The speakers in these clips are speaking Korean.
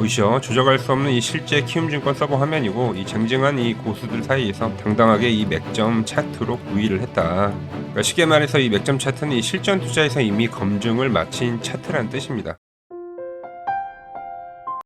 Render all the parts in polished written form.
보이시죠? 조작할 수 없는 이 실제 키움증권 서버 화면이고, 이 쟁쟁한 이 고수들 사이에서 당당하게 이 맥점 차트로 우위를 했다. 그러니까 쉽게 말해서 이 맥점 차트는 이 실전 투자에서 이미 검증을 마친 차트라는 뜻입니다.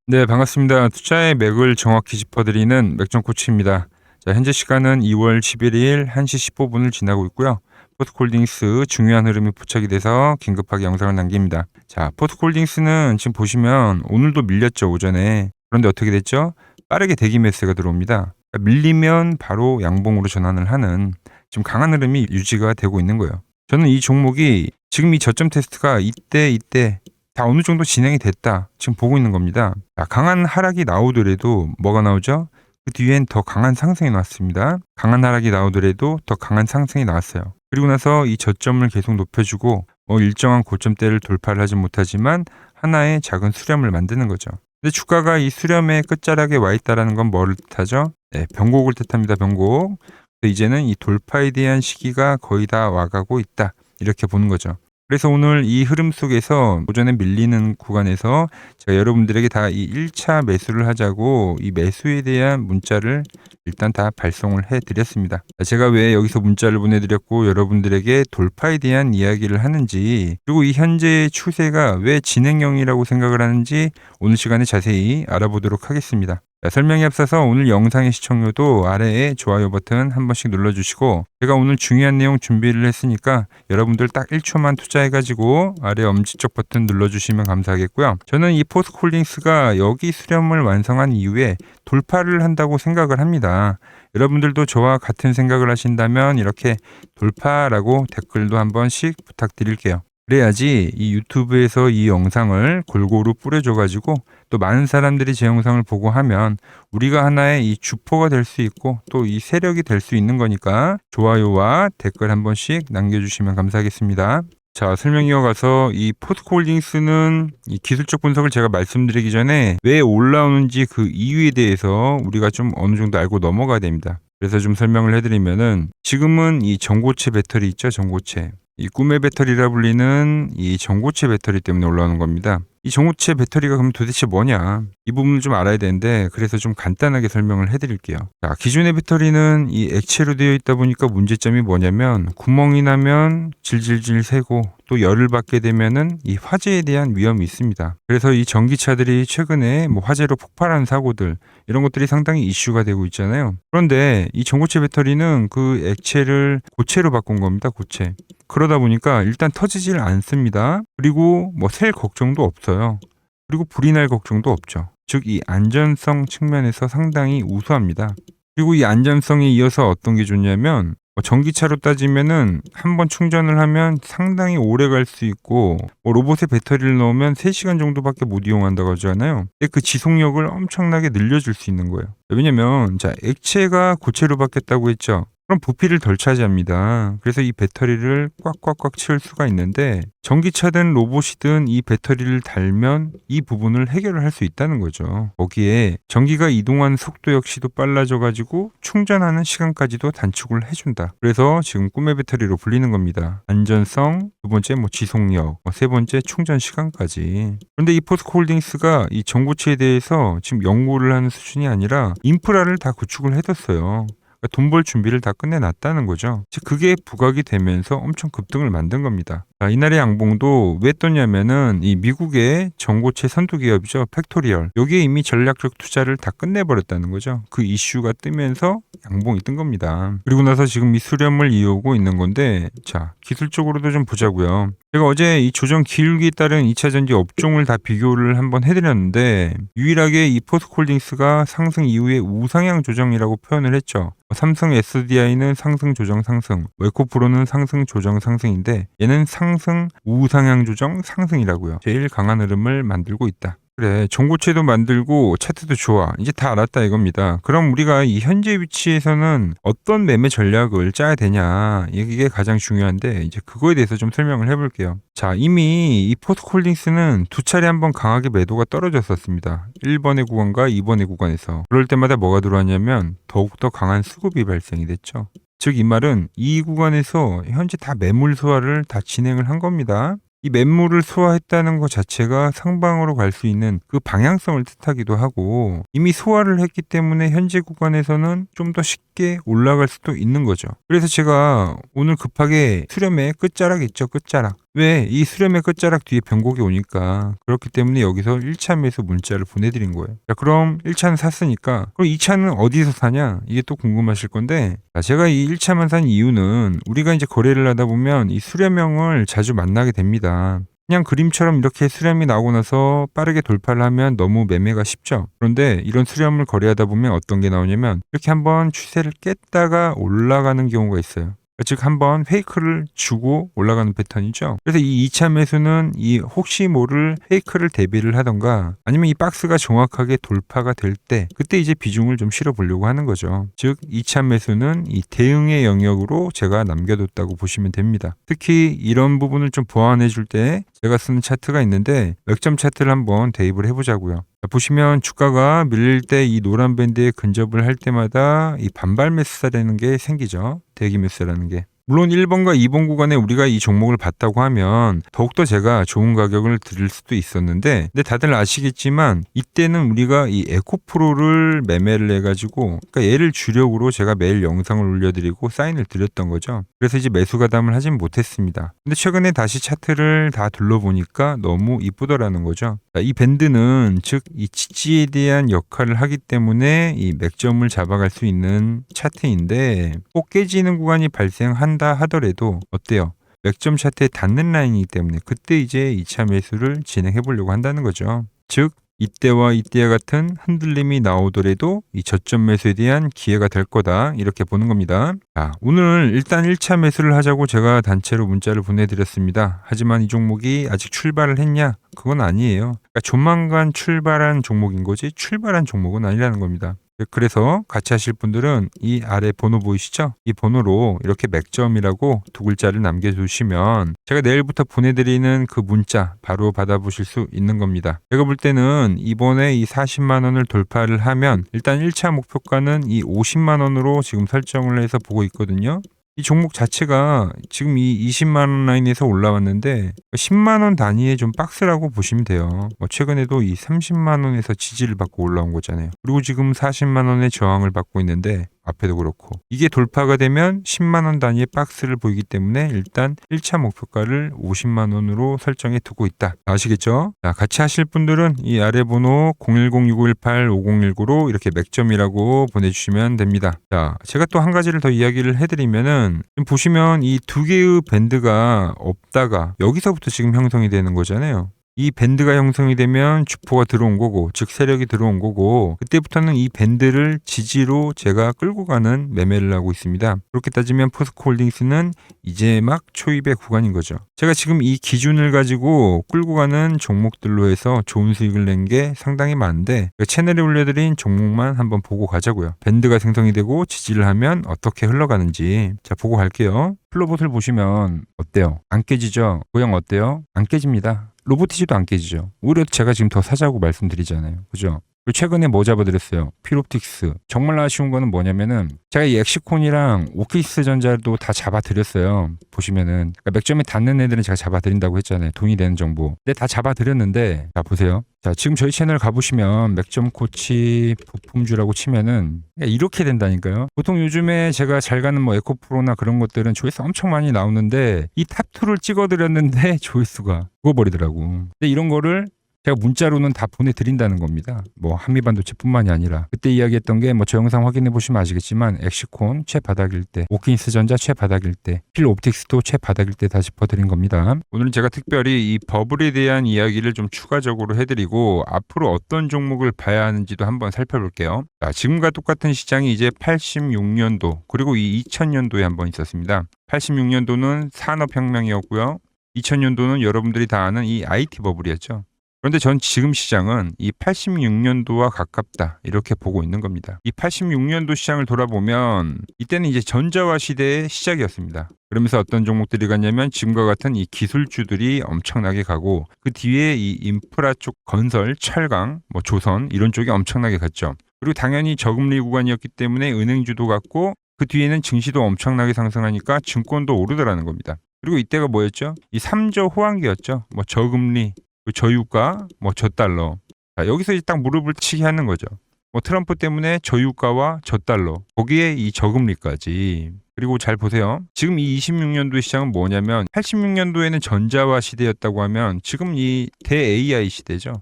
네, 반갑습니다. 투자의 맥을 정확히 짚어드리는 맥점 코치입니다. 자, 현재 시간은 2월 11일 1시 15분을 지나고 있고요. 포스코홀딩스 중요한 흐름이 포착이 돼서 긴급하게 영상을 남깁니다. 자, 포스코홀딩스는 지금 보시면 오늘도 밀렸죠, 오전에. 그런데 어떻게 됐죠? 빠르게 대기 매수가 들어옵니다. 그러니까 밀리면 바로 양봉으로 전환을 하는 지금 강한 흐름이 유지가 되고 있는 거예요. 저는 이 종목이 지금 이 저점 테스트가 이때 다 어느 정도 진행이 됐다 지금 보고 있는 겁니다. 자, 강한 하락이 나오더라도 뭐가 나오죠? 그 뒤엔 더 강한 상승이 나왔습니다. 강한 하락이 나오더라도 더 강한 상승이 나왔어요. 그리고 나서 이 저점을 계속 높여주고 일정한 고점대를 돌파를 하지 못하지만 하나의 작은 수렴을 만드는 거죠. 근데 주가가 이 수렴의 끝자락에 와 있다는 건 뭐를 뜻하죠? 네, 변곡을 뜻합니다. 변곡. 이제는 이 돌파에 대한 시기가 거의 다 와가고 있다. 이렇게 보는 거죠. 그래서 오늘 이 흐름 속에서 오전에 밀리는 구간에서 제가 여러분들에게 다 이 1차 매수를 하자고 이 매수에 대한 문자를 일단 다 발송을 해드렸습니다. 제가 왜 여기서 문자를 보내드렸고 여러분들에게 돌파에 대한 이야기를 하는지, 그리고 이 현재의 추세가 왜 진행형이라고 생각을 하는지 오늘 시간에 자세히 알아보도록 하겠습니다. 자, 설명에 앞서서 오늘 영상의 시청료도 아래에 좋아요 버튼 한 번씩 눌러주시고, 제가 오늘 중요한 내용 준비를 했으니까 여러분들 딱 1초만 투자해가지고 아래 엄지쪽 버튼 눌러주시면 감사하겠고요. 저는 이 포스코홀딩스가 여기 수렴을 완성한 이후에 돌파를 한다고 생각을 합니다. 여러분들도 저와 같은 생각을 하신다면 이렇게 돌파라고 댓글도 한 번씩 부탁드릴게요. 그래야지 이 유튜브에서 이 영상을 골고루 뿌려줘가지고 또 많은 사람들이 제 영상을 보고 하면 우리가 하나의 이 주포가 될 수 있고 또 이 세력이 될 수 있는 거니까 좋아요와 댓글 한 번씩 남겨주시면 감사하겠습니다. 자, 설명 이어가서 이 포스코홀딩스는 이 기술적 분석을 제가 말씀드리기 전에 왜 올라오는지 그 이유에 대해서 우리가 좀 어느 정도 알고 넘어가야 됩니다. 그래서 좀 설명을 해드리면은 지금은 이 전고체 배터리 있죠, 전고체. 이 꿈의 배터리라 불리는 이 전고체 배터리 때문에 올라오는 겁니다. 이 전고체 배터리가 그럼 도대체 뭐냐? 이 부분을 좀 알아야 되는데, 그래서 좀 간단하게 설명을 해드릴게요. 자, 기존의 배터리는 이 액체로 되어 있다 보니까 문제점이 뭐냐면 구멍이 나면 질질질 새고 또 열을 받게 되면은 이 화재에 대한 위험이 있습니다. 그래서 이 전기차들이 최근에 뭐 화재로 폭발한 사고들 이런 것들이 상당히 이슈가 되고 있잖아요. 그런데 이 전고체 배터리는 그 액체를 고체로 바꾼 겁니다. 고체. 그러다 보니까 일단 터지질 않습니다. 그리고 뭐 셀 걱정도 없어요. 그리고 불이 날 걱정도 없죠. 즉 이 안전성 측면에서 상당히 우수합니다. 그리고 이 안전성에 이어서 어떤 게 좋냐면 전기차로 따지면은 한번 충전을 하면 상당히 오래 갈 수 있고, 로봇에 배터리를 넣으면 3시간 정도밖에 못 이용한다고 하잖아요. 근데 그 지속력을 엄청나게 늘려줄 수 있는 거예요. 왜냐면 자, 액체가 고체로 바뀌었다고 했죠. 그럼 부피를 덜 차지합니다. 그래서 이 배터리를 꽉꽉꽉 채울 수가 있는데, 전기차든 로봇이든 이 배터리를 달면 이 부분을 해결을 할 수 있다는 거죠. 거기에 전기가 이동하는 속도 역시도 빨라져가지고 충전하는 시간까지도 단축을 해준다. 그래서 지금 꿈의 배터리로 불리는 겁니다. 안전성, 두 번째 지속력, 세 번째 충전 시간까지. 그런데 이 포스코홀딩스가 이 전고체에 대해서 지금 연구를 하는 수준이 아니라 인프라를 다 구축을 해뒀어요. 돈 벌 준비를 다 끝내놨다는 거죠. 즉 그게 부각이 되면서 엄청 급등을 만든 겁니다. 자, 이날의 양봉도 왜 떴냐면은 이 미국의 전고체 선두 기업이죠, 팩토리얼. 여기에 이미 전략적 투자를 다 끝내버렸다는 거죠. 그 이슈가 뜨면서 양봉이 뜬 겁니다. 그리고 나서 지금 이 수렴을 이어오고 있는 건데, 자, 기술적으로도 좀 보자고요. 제가 어제 이 조정 기울기에 따른 2차전지 업종을 다 비교를 한번 해드렸는데, 유일하게 이 포스코홀딩스가 상승 이후에 우상향 조정이라고 표현을 했죠. 삼성 SDI는 상승 조정 상승, 웨코프로는 상승 조정 상승인데 얘는 상승 우상향 조정 상승이라고요. 제일 강한 흐름을 만들고 있다. 그래, 전고체도 만들고 차트도 좋아. 이제 다 알았다 이겁니다. 그럼 우리가 이 현재 위치에서는 어떤 매매 전략을 짜야 되냐, 이게 가장 중요한데 이제 그거에 대해서 좀 설명을 해볼게요. 자, 이미 이 포스코홀딩스는 두 차례 한번 강하게 매도가 떨어졌었습니다. 1번의 구간과 2번의 구간에서. 그럴 때마다 뭐가 들어왔냐면 더욱더 강한 수급이 발생이 됐죠. 즉 이 말은 이 구간에서 현재 다 매물 소화를 다 진행을 한 겁니다. 이 매물을 소화했다는 것 자체가 상방으로 갈 수 있는 그 방향성을 뜻하기도 하고 이미 소화를 했기 때문에 현재 구간에서는 좀 더 쉽게 올라갈 수도 있는 거죠. 그래서 제가 오늘 급하게 수렴의 끝자락 있죠, 끝자락. 왜? 이 수렴의 끝자락 뒤에 변곡이 오니까 그렇기 때문에 여기서 1차 매수 문자를 보내드린 거예요. 자, 그럼 1차는 샀으니까 그럼 2차는 어디서 사냐? 이게 또 궁금하실 건데 자, 제가 이 1차만 산 이유는 우리가 이제 거래를 하다 보면 이 수렴형을 자주 만나게 됩니다. 그냥 그림처럼 이렇게 수렴이 나오고 나서 빠르게 돌파를 하면 너무 매매가 쉽죠. 그런데 이런 수렴을 거래하다 보면 어떤 게 나오냐면 이렇게 한번 추세를 깼다가 올라가는 경우가 있어요. 즉 한번 페이크를 주고 올라가는 패턴이죠. 그래서 이 2차 매수는 이 혹시 모를 페이크를 대비를 하던가 아니면 이 박스가 정확하게 돌파가 될 때 그때 이제 비중을 좀 실어 보려고 하는 거죠. 즉 2차 매수는 이 대응의 영역으로 제가 남겨뒀다고 보시면 됩니다. 특히 이런 부분을 좀 보완해 줄 때 제가 쓰는 차트가 있는데 맥점 차트를 한번 대입을 해보자고요. 보시면 주가가 밀릴 때 이 노란 밴드에 근접을 할 때마다 이 반발 매수사라는 게 생기죠. 대기 매수라는 게. 물론 1번과 2번 구간에 우리가 이 종목을 봤다고 하면 더욱더 제가 좋은 가격을 드릴 수도 있었는데 근데 다들 아시겠지만 이때는 우리가 이 에코프로를 매매를 해가지고 그러니까 얘를 주력으로 제가 매일 영상을 올려드리고 사인을 드렸던 거죠. 그래서 이제 매수 가담을 하진 못했습니다. 근데 최근에 다시 차트를 다 둘러보니까 너무 이쁘더라는 거죠. 이 밴드는 즉 이 지지에 대한 역할을 하기 때문에 이 맥점을 잡아갈 수 있는 차트인데 꼭 깨지는 구간이 발생한다 하더라도 어때요? 맥점 차트에 닿는 라인이기 때문에 그때 이제 2차 매수를 진행해 보려고 한다는 거죠. 즉 이때와 이때와 같은 흔들림이 나오더라도 이 저점 매수에 대한 기회가 될 거다 이렇게 보는 겁니다. 자, 오늘 일단 1차 매수를 하자고 제가 단체로 문자를 보내드렸습니다. 하지만 이 종목이 아직 출발을 했냐? 그건 아니에요. 그러니까 조만간 출발한 종목인 거지 출발한 종목은 아니라는 겁니다. 그래서 같이 하실 분들은 이 아래 번호 보이시죠? 이 번호로 이렇게 맥점이라고 두 글자를 남겨주시면 제가 내일부터 보내드리는 그 문자 바로 받아보실 수 있는 겁니다. 제가 볼 때는 이번에 이 40만 원을 돌파를 하면 일단 1차 목표가는 이 50만 원으로 지금 설정을 해서 보고 있거든요. 이 종목 자체가 지금 이 20만 원 라인에서 올라왔는데 10만 원 단위의 좀 박스라고 보시면 돼요. 최근에도 이 30만 원에서 지지를 받고 올라온 거잖아요. 그리고 지금 40만 원의 저항을 받고 있는데 앞에도 그렇고 이게 돌파가 되면 10만 원 단위의 박스를 보이기 때문에 일단 1차 목표가를 50만 원으로 설정해 두고 있다. 아시겠죠? 자, 같이 하실 분들은 이 아래 번호 010-6518-5019로 이렇게 맥점이라고 보내주시면 됩니다. 자, 제가 또 한 가지를 더 이야기를 해드리면은 지금 보시면 이 두 개의 밴드가 없다가 여기서부터 지금 형성이 되는 거잖아요. 이 밴드가 형성이 되면 주포가 들어온 거고 즉 세력이 들어온 거고 그때부터는 이 밴드를 지지로 제가 끌고 가는 매매를 하고 있습니다. 그렇게 따지면 포스코홀딩스는 이제 막 초입의 구간인 거죠. 제가 지금 이 기준을 가지고 끌고 가는 종목들로 해서 좋은 수익을 낸 게 상당히 많은데 채널에 올려드린 종목만 한번 보고 가자고요. 밴드가 생성이 되고 지지를 하면 어떻게 흘러가는지 자 보고 갈게요. 플로봇을 보시면 어때요? 안 깨지죠? 모양 어때요? 안 깨집니다. 로보티지도 안 깨지죠. 오히려 제가 지금 더 사자고 말씀드리잖아요. 그죠? 그리고 최근에 뭐 잡아드렸어요? 피롭틱스. 정말 아쉬운 거는 뭐냐면은 제가 이 엑시콘이랑 오키스 전자도 다 잡아드렸어요. 보시면은 그러니까 맥점에 닿는 애들은 제가 잡아드린다고 했잖아요. 돈이 되는 정보. 근데 다 잡아드렸는데 자 보세요. 자 지금 저희 채널 가보시면 맥점 코치 부품주라고 치면은 이렇게 된다니까요. 보통 요즘에 제가 잘 가는 뭐 에코프로나 그런 것들은 조회수 엄청 많이 나오는데 이 탑2를 찍어드렸는데 조회수가 죽어버리더라고. 근데 이런 거를 제가 문자로는 다 보내드린다는 겁니다. 뭐 한미반도체뿐만이 아니라 그때 이야기했던 게 뭐 저 영상 확인해 보시면 아시겠지만 엑시콘 최바닥일 때, 오킨스 전자 최바닥일 때, 필옵틱스도 최바닥일 때 다 짚어드린 겁니다. 오늘은 제가 특별히 이 버블에 대한 이야기를 좀 추가적으로 해드리고 앞으로 어떤 종목을 봐야 하는지도 한번 살펴볼게요. 자, 지금과 똑같은 시장이 이제 86년도 그리고 이 2000년도에 한번 있었습니다. 86년도는 산업혁명이었고요. 2000년도는 여러분들이 다 아는 이 IT 버블이었죠. 그런데 전 지금 시장은 이 86년도와 가깝다 이렇게 보고 있는 겁니다. 이 86년도 시장을 돌아보면 이때는 이제 전자화 시대의 시작이었습니다. 그러면서 어떤 종목들이 갔냐면 지금과 같은 이 기술주들이 엄청나게 가고 그 뒤에 이 인프라 쪽 건설, 철강, 뭐 조선 이런 쪽이 엄청나게 갔죠. 그리고 당연히 저금리 구간이었기 때문에 은행주도 갔고 그 뒤에는 증시도 엄청나게 상승하니까 증권도 오르더라는 겁니다. 그리고 이때가 뭐였죠? 이 3저 호황기였죠. 뭐 저금리, 저유가, 뭐 저달러. 자, 여기서 이제 딱 무릎을 치게 하는 거죠. 뭐 트럼프 때문에 저유가와 저달러, 거기에 이 저금리까지. 그리고 잘 보세요. 지금 이 26년도의 시장은 뭐냐면 86년도에는 전자화 시대였다고 하면 지금 이 대 AI 시대죠.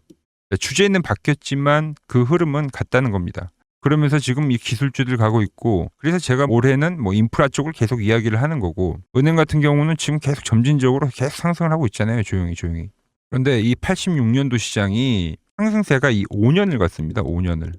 주제는 바뀌었지만 그 흐름은 같다는 겁니다. 그러면서 지금 이 기술주들 가고 있고, 그래서 제가 올해는 뭐 인프라 쪽을 계속 이야기를 하는 거고, 은행 같은 경우는 지금 계속 점진적으로 계속 상승을 하고 있잖아요. 조용히. 그런데 이 86년도 시장이 상승세가 이 5년을 갔습니다. 5년을.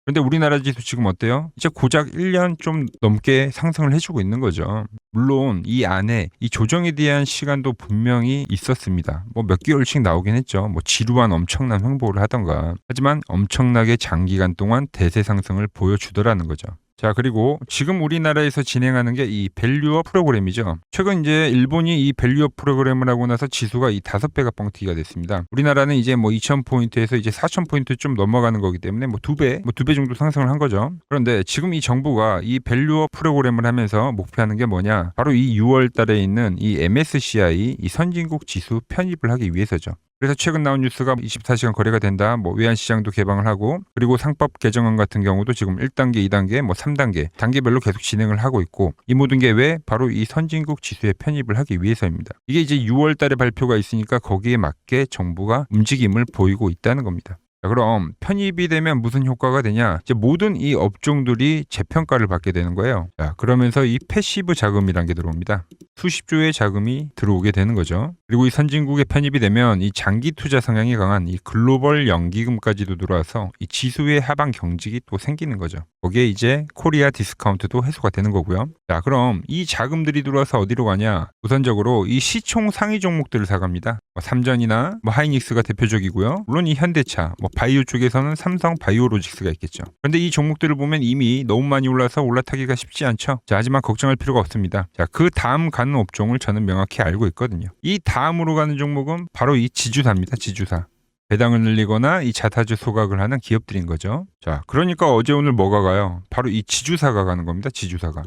그런데 우리나라 지수 지금 어때요? 이제 고작 1년 좀 넘게 상승을 해주고 있는 거죠. 물론 이 안에 이 조정에 대한 시간도 분명히 있었습니다. 뭐 몇 개월씩 나오긴 했죠. 뭐 지루한 엄청난 횡보를 하던가. 하지만 엄청나게 장기간 동안 대세 상승을 보여주더라는 거죠. 자, 그리고 지금 우리나라에서 진행하는 게 이 밸류업 프로그램이죠. 최근 이제 일본이 이 밸류업 프로그램을 하고 나서 지수가 이 5배가 뻥튀기가 됐습니다. 우리나라는 이제 뭐 2,000포인트에서 이제 4,000포인트 좀 넘어가는 거기 때문에 뭐 2배 정도 상승을 한 거죠. 그런데 지금 이 정부가 이 밸류업 프로그램을 하면서 목표하는 게 뭐냐? 바로 이 6월 달에 있는 이 MSCI 이 선진국 지수 편입을 하기 위해서죠. 그래서 최근 나온 뉴스가 24시간 거래가 된다. 뭐 외환시장도 개방을 하고, 그리고 상법 개정안 같은 경우도 지금 1단계, 2단계, 뭐 3단계, 단계별로 계속 진행을 하고 있고, 이 모든 게 왜? 바로 이 선진국 지수에 편입을 하기 위해서입니다. 이게 이제 6월 달에 발표가 있으니까 거기에 맞게 정부가 움직임을 보이고 있다는 겁니다. 자, 그럼 편입이 되면 무슨 효과가 되냐? 이제 모든 이 업종들이 재평가를 받게 되는 거예요. 자, 그러면서 이 패시브 자금이란 게 들어옵니다. 수십조의 자금이 들어오게 되는 거죠. 그리고 이 선진국에 편입이 되면 이 장기 투자 성향이 강한 이 글로벌 연기금까지도 들어와서 이 지수의 하방 경직이 또 생기는 거죠. 거기에 이제 코리아 디스카운트도 해소가 되는 거고요. 자, 그럼 이 자금들이 들어와서 어디로 가냐? 우선적으로 이 시총 상위 종목들을 사갑니다. 뭐 삼전이나 뭐 하이닉스가 대표적이고요. 물론 이 현대차, 뭐 바이오 쪽에서는 삼성 바이오로직스가 있겠죠. 그런데 이 종목들을 보면 이미 너무 많이 올라서 올라타기가 쉽지 않죠. 자, 하지만 걱정할 필요가 없습니다. 자, 그 다음 가는 업종을 저는 명확히 알고 있거든요. 이 다음으로 가는 종목은 바로 이 지주사입니다. 지주사. 배당을 늘리거나 이 자사주 소각을 하는 기업들인 거죠. 자, 그러니까 어제 오늘 뭐가 가요? 바로 이 지주사가 가는 겁니다. 지주사가.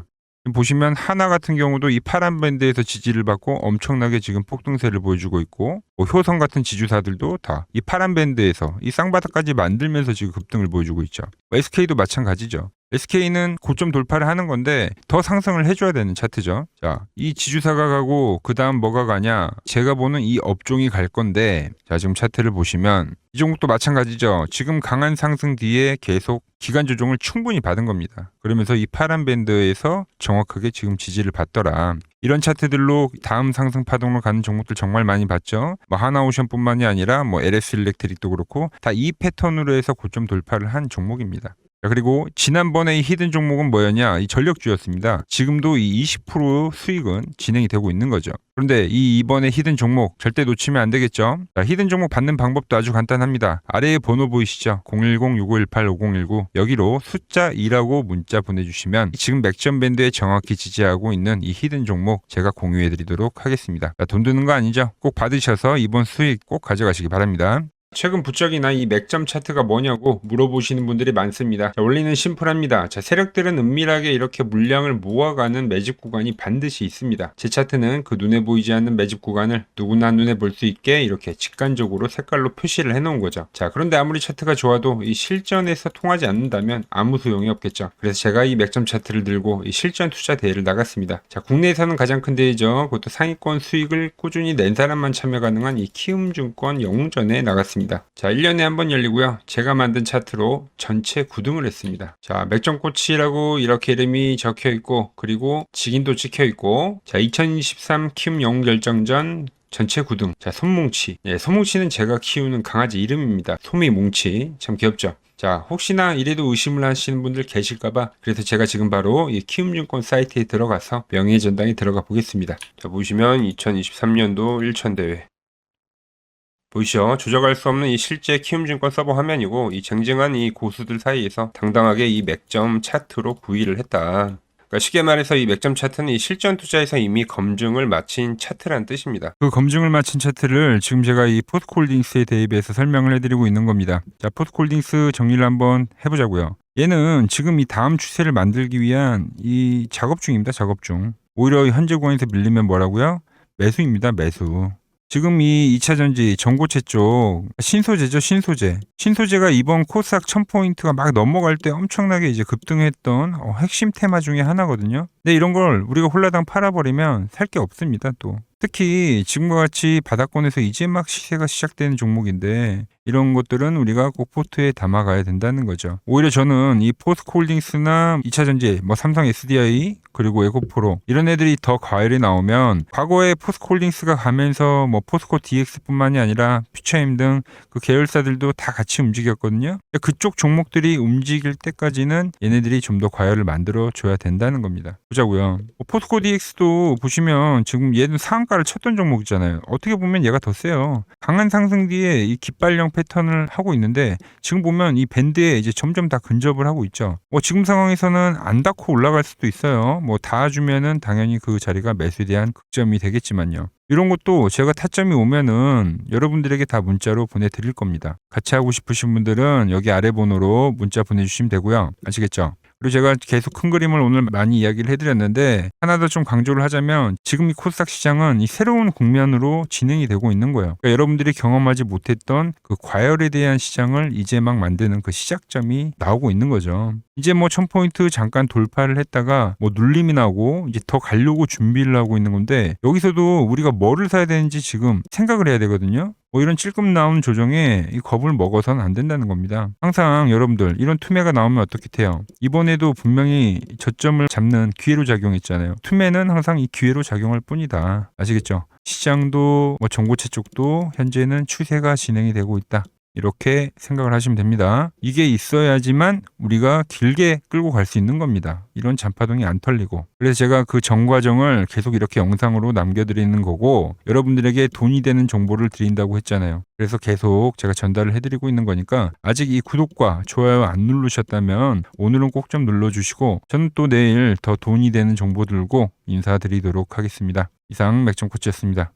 보시면 하나 같은 경우도 이 파란 밴드에서 지지를 받고 엄청나게 지금 폭등세를 보여주고 있고, 뭐 효성 같은 지주사들도 다 이 파란 밴드에서 이 쌍바닥까지 만들면서 지금 급등을 보여주고 있죠. SK도 마찬가지죠. SK는 고점 돌파를 하는 건데 더 상승을 해줘야 되는 차트죠. 자, 이 지주사가 가고 그 다음 뭐가 가냐? 제가 보는 이 업종이 갈 건데, 자, 지금 차트를 보시면 이 종목도 마찬가지죠. 지금 강한 상승 뒤에 계속 기간 조정을 충분히 받은 겁니다. 그러면서 이 파란 밴드에서 정확하게 지금 지지를 받더라. 이런 차트들로 다음 상승 파동으로 가는 종목들 정말 많이 봤죠. 뭐 하나오션뿐만이 아니라 뭐 LS 일렉트릭도 그렇고 다 이 패턴으로 해서 고점 돌파를 한 종목입니다. 자, 그리고 지난번에 이 히든 종목은 뭐였냐? 이 전력주였습니다. 지금도 이 20% 수익은 진행이 되고 있는 거죠. 그런데 이번에 히든 종목 절대 놓치면 안 되겠죠? 자, 히든 종목 받는 방법도 아주 간단합니다. 아래에 번호 보이시죠? 010-6518-5019 여기로 숫자 2라고 문자 보내주시면 지금 맥점 밴드에 정확히 지지하고 있는 이 히든 종목 제가 공유해드리도록 하겠습니다. 자, 돈 드는 거 아니죠? 꼭 받으셔서 이번 수익 꼭 가져가시기 바랍니다. 최근 부적이나 이 맥점 차트가 뭐냐고 물어보시는 분들이 많습니다. 자, 원리는 심플합니다. 자, 세력들은 은밀하게 이렇게 물량을 모아가는 매집 구간이 반드시 있습니다. 제 차트는 그 눈에 보이지 않는 매집 구간을 누구나 눈에 볼 수 있게 이렇게 직관적으로 색깔로 표시를 해놓은 거죠. 자, 그런데 아무리 차트가 좋아도 이 실전에서 통하지 않는다면 아무 소용이 없겠죠. 그래서 제가 이 맥점 차트를 들고 이 실전 투자 대회를 나갔습니다. 자, 국내에서는 가장 큰 대회죠. 그것도 상위권 수익을 꾸준히 낸 사람만 참여 가능한 이 키움증권 영웅전에 나갔습니다. 자, 1년에 한 번 열리고요. 제가 만든 차트로 전체 9등을 했습니다. 자, 맥점코치라고 이렇게 이름이 적혀 있고, 그리고 직인도 찍혀 있고, 자, 2023 키움 영웅 결정전 전체 9등. 자, 솜뭉치. 예, 솜뭉치는 제가 키우는 강아지 이름입니다. 솜이뭉치. 참 귀엽죠? 자, 혹시나 이래도 의심을 하시는 분들 계실까봐 그래서 제가 지금 바로 이 키움증권 사이트에 들어가서 명예의 전당에 들어가 보겠습니다. 자, 보시면 2023년도 1천대회. 보이시죠? 조작할 수 없는 이 실제 키움증권 서버 화면이고, 이 쟁쟁한 이 고수들 사이에서 당당하게 이 맥점 차트로 구위를 했다. 그러니까 쉽게 말해서 이 맥점 차트는 이 실전 투자에서 이미 검증을 마친 차트란 뜻입니다. 그 검증을 마친 차트를 지금 제가 이 포스코홀딩스에 대입해서 설명을 해드리고 있는 겁니다. 자, 포스코홀딩스 정리를 한번 해보자고요. 얘는 지금 이 다음 추세를 만들기 위한 이 작업 중입니다. 작업 중. 오히려 현재 구간에서 밀리면 뭐라고요? 매수입니다. 매수. 지금 이 2차전지 전고체 쪽 신소재죠. 신소재가 이번 코스닥 1000포인트가 막 넘어갈 때 엄청나게 이제 급등했던 핵심 테마 중에 하나거든요. 근데 이런 걸 우리가 홀라당 팔아버리면 살 게 없습니다. 또 특히 지금과 같이 바닥권에서 이제 막 시세가 시작되는 종목인데 이런 것들은 우리가 꼭 포트에 담아가야 된다는 거죠. 오히려 저는 이 포스코홀딩스나 2차전지, 뭐 삼성 SDI 그리고 에코프로 이런 애들이 더 과열이 나오면 과거에 포스코홀딩스가 가면서 뭐 포스코 DX뿐만이 아니라 퓨처엠 등 그 계열사들도 다 같이 움직였거든요. 그쪽 종목들이 움직일 때까지는 얘네들이 좀 더 과열을 만들어 줘야 된다는 겁니다. 보자고요. 포스코 DX도 보시면 지금 얘는 상한가를 쳤던 종목이잖아요. 어떻게 보면 얘가 더 세요. 강한 상승 뒤에 이 깃발령 패턴을 하고 있는데 지금 보면 이 밴드에 이제 점점 다 근접을 하고 있죠. 지금 상황에서는 안 닿고 올라갈 수도 있어요. 닿아주면은 당연히 그 자리가 매수에 대한 극점이 되겠지만요. 이런 것도 제가 타점이 오면은 여러분들에게 다 문자로 보내드릴 겁니다. 같이 하고 싶으신 분들은 여기 아래 번호로 문자 보내주시면 되고요. 아시겠죠? 그리고 제가 계속 큰 그림을 오늘 많이 이야기를 해드렸는데 하나 더 좀 강조를 하자면 지금 이 코스닥 시장은 이 새로운 국면으로 진행이 되고 있는 거예요. 그러니까 여러분들이 경험하지 못했던 그 과열에 대한 시장을 이제 막 만드는 그 시작점이 나오고 있는 거죠. 이제 1000포인트 잠깐 돌파를 했다가 눌림이 나고 이제 더 가려고 준비를 하고 있는 건데 여기서도 우리가 뭐를 사야 되는지 지금 생각을 해야 되거든요. 이런 찔끔 나온 조정에 이 겁을 먹어서는 안 된다는 겁니다. 항상 여러분들 이런 투매가 나오면 어떻게 돼요? 이번에도 분명히 저점을 잡는 기회로 작용했잖아요. 투매는 항상 이 기회로 작용할 뿐이다. 아시겠죠? 시장도 전고체 쪽도 현재는 추세가 진행이 되고 있다. 이렇게 생각을 하시면 됩니다. 이게 있어야지만 우리가 길게 끌고 갈 수 있는 겁니다. 이런 잔파동이 안 털리고. 그래서 제가 그 전 과정을 계속 이렇게 영상으로 남겨드리는 거고 여러분들에게 돈이 되는 정보를 드린다고 했잖아요. 그래서 계속 제가 전달을 해드리고 있는 거니까 아직 이 구독과 좋아요 안 누르셨다면 오늘은 꼭 좀 눌러주시고 저는 또 내일 더 돈이 되는 정보 들고 인사드리도록 하겠습니다. 이상 맥정코치였습니다.